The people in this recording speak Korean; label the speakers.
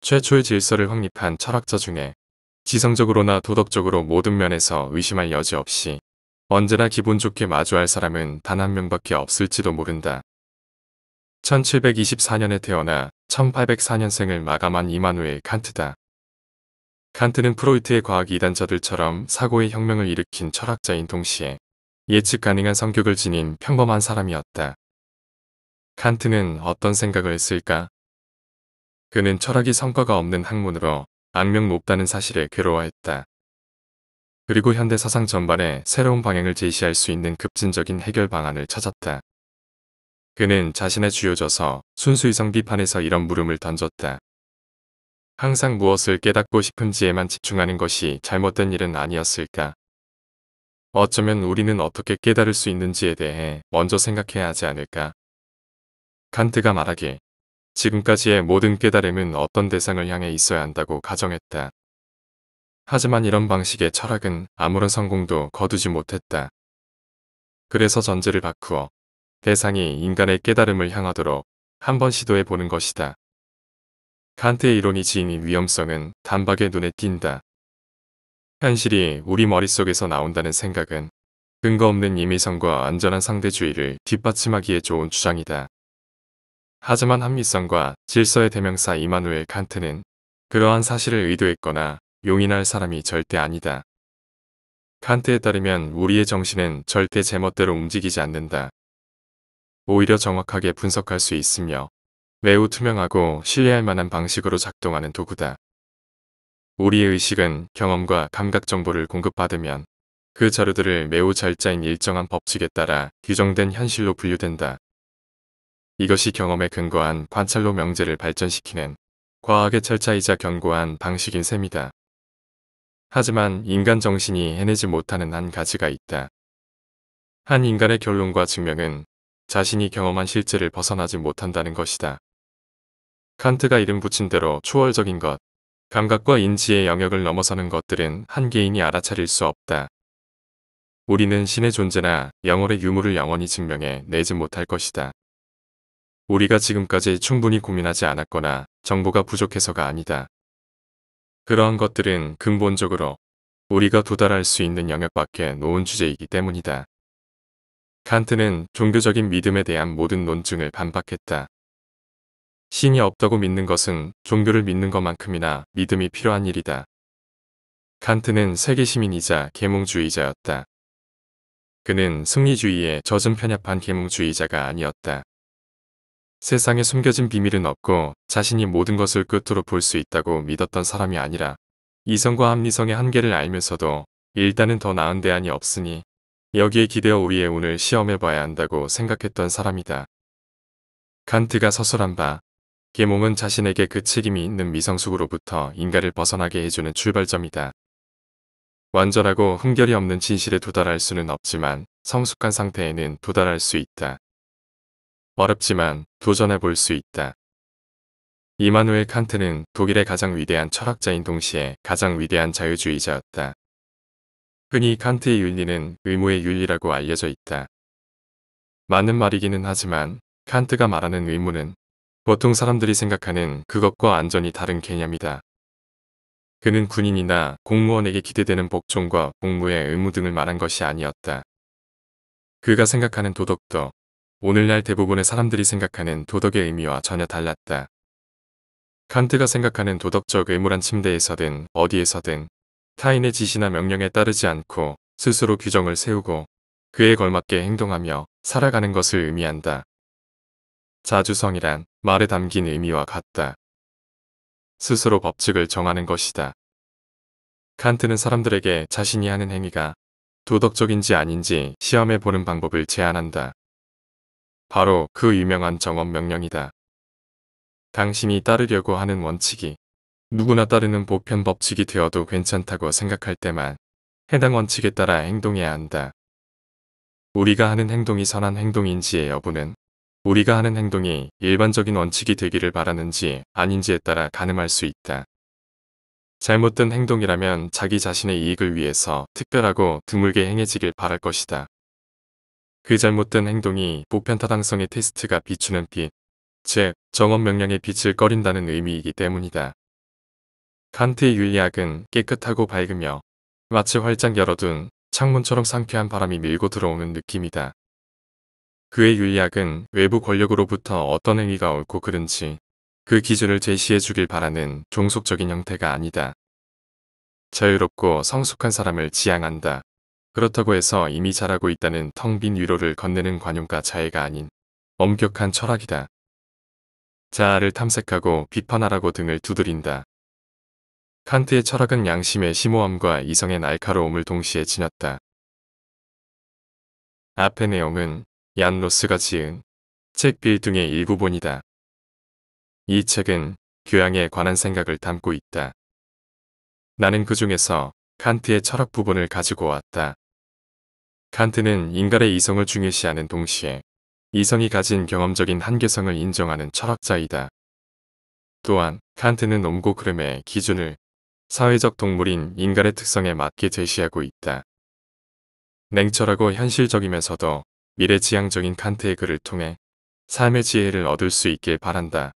Speaker 1: 최초의 질서를 확립한 철학자 중에 지성적으로나 도덕적으로 모든 면에서 의심할 여지 없이 언제나 기분 좋게 마주할 사람은 단 한 명밖에 없을지도 모른다. 1724년에 태어나 1804년생을 마감한 이마누엘 칸트다. 칸트는 프로이트의 과학 이단자들처럼 사고의 혁명을 일으킨 철학자인 동시에 예측 가능한 성격을 지닌 평범한 사람이었다. 칸트는 어떤 생각을 했을까? 그는 철학이 성과가 없는 학문으로 악명 높다는 사실에 괴로워했다. 그리고 현대 사상 전반에 새로운 방향을 제시할 수 있는 급진적인 해결 방안을 찾았다. 그는 자신의 주요저서 순수이성 비판에서 이런 물음을 던졌다. 항상 무엇을 깨닫고 싶은지에만 집중하는 것이 잘못된 일은 아니었을까? 어쩌면 우리는 어떻게 깨달을 수 있는지에 대해 먼저 생각해야 하지 않을까? 칸트가 말하길 지금까지의 모든 깨달음은 어떤 대상을 향해 있어야 한다고 가정했다. 하지만 이런 방식의 철학은 아무런 성공도 거두지 못했다. 그래서 전제를 바꾸어 대상이 인간의 깨달음을 향하도록 한번 시도해 보는 것이다. 칸트의 이론이 지닌 위험성은 단박에 눈에 띈다. 현실이 우리 머릿속에서 나온다는 생각은 근거 없는 임의성과 안전한 상대주의를 뒷받침하기에 좋은 주장이다. 하지만 합리성과 질서의 대명사 이마누엘 칸트는 그러한 사실을 의도했거나 용인할 사람이 절대 아니다. 칸트에 따르면 우리의 정신은 절대 제멋대로 움직이지 않는다. 오히려 정확하게 분석할 수 있으며 매우 투명하고 신뢰할 만한 방식으로 작동하는 도구다. 우리의 의식은 경험과 감각 정보를 공급받으면 그 자료들을 매우 절자인 일정한 법칙에 따라 규정된 현실로 분류된다. 이것이 경험에 근거한 관찰로 명제를 발전시키는 과학의 절차이자 견고한 방식인 셈이다. 하지만 인간 정신이 해내지 못하는 한 가지가 있다. 한 인간의 결론과 증명은 자신이 경험한 실제를 벗어나지 못한다는 것이다. 칸트가 이름 붙인 대로 초월적인 것, 감각과 인지의 영역을 넘어서는 것들은 한 개인이 알아차릴 수 없다. 우리는 신의 존재나 영혼의 유무를 영원히 증명해 내지 못할 것이다. 우리가 지금까지 충분히 고민하지 않았거나 정보가 부족해서가 아니다. 그러한 것들은 근본적으로 우리가 도달할 수 있는 영역밖에 놓은 주제이기 때문이다. 칸트는 종교적인 믿음에 대한 모든 논증을 반박했다. 신이 없다고 믿는 것은 종교를 믿는 것만큼이나 믿음이 필요한 일이다. 칸트는 세계 시민이자 계몽주의자였다. 그는 승리주의에 젖은 편협한 계몽주의자가 아니었다. 세상에 숨겨진 비밀은 없고 자신이 모든 것을 끝으로 볼 수 있다고 믿었던 사람이 아니라 이성과 합리성의 한계를 알면서도 일단은 더 나은 대안이 없으니 여기에 기대어 우리의 운을 시험해봐야 한다고 생각했던 사람이다. 칸트가 서술한 바 계몽은 자신에게 그 책임이 있는 미성숙으로부터 인간을 벗어나게 해주는 출발점이다. 완전하고 흠결이 없는 진실에 도달할 수는 없지만 성숙한 상태에는 도달할 수 있다. 어렵지만 도전해 볼 수 있다. 이마누엘 칸트는 독일의 가장 위대한 철학자인 동시에 가장 위대한 자유주의자였다. 흔히 칸트의 윤리는 의무의 윤리라고 알려져 있다. 맞는 말이기는 하지만 칸트가 말하는 의무는 보통 사람들이 생각하는 그것과 완전히 다른 개념이다. 그는 군인이나 공무원에게 기대되는 복종과 복무의 의무 등을 말한 것이 아니었다. 그가 생각하는 도덕도 오늘날 대부분의 사람들이 생각하는 도덕의 의미와 전혀 달랐다. 칸트가 생각하는 도덕적 의무란 침대에서든 어디에서든 타인의 지시나 명령에 따르지 않고 스스로 규정을 세우고 그에 걸맞게 행동하며 살아가는 것을 의미한다. 자주성이란 말에 담긴 의미와 같다. 스스로 법칙을 정하는 것이다. 칸트는 사람들에게 자신이 하는 행위가 도덕적인지 아닌지 시험해 보는 방법을 제안한다. 바로 그 유명한 정언명령이다. 당신이 따르려고 하는 원칙이 누구나 따르는 보편 법칙이 되어도 괜찮다고 생각할 때만 해당 원칙에 따라 행동해야 한다. 우리가 하는 행동이 선한 행동인지의 여부는 우리가 하는 행동이 일반적인 원칙이 되기를 바라는지 아닌지에 따라 가늠할 수 있다. 잘못된 행동이라면 자기 자신의 이익을 위해서 특별하고 드물게 행해지길 바랄 것이다. 그 잘못된 행동이 보편타당성의 테스트가 비추는 빛, 즉 정언명령의 빛을 꺼린다는 의미이기 때문이다. 칸트의 윤리학은 깨끗하고 밝으며 마치 활짝 열어둔 창문처럼 상쾌한 바람이 밀고 들어오는 느낌이다. 그의 윤리학은 외부 권력으로부터 어떤 행위가 옳고 그른지 그 기준을 제시해 주길 바라는 종속적인 형태가 아니다. 자유롭고 성숙한 사람을 지향한다. 그렇다고 해서 이미 잘하고 있다는 텅 빈 위로를 건네는 관용과 자애가 아닌 엄격한 철학이다. 자아를 탐색하고 비판하라고 등을 두드린다. 칸트의 철학은 양심의 심오함과 이성의 날카로움을 동시에 지녔다. 앞의 내용은 얀 로스가 지은 책 빌둥의 일부본이다. 이 책은 교양에 관한 생각을 담고 있다. 나는 그 중에서 칸트의 철학 부분을 가지고 왔다. 칸트는 인간의 이성을 중요시하는 동시에 이성이 가진 경험적인 한계성을 인정하는 철학자이다. 또한 칸트는 옴고 그름의 기준을 사회적 동물인 인간의 특성에 맞게 제시하고 있다. 냉철하고 현실적이면서도 미래지향적인 칸트의 글을 통해 삶의 지혜를 얻을 수 있길 바란다.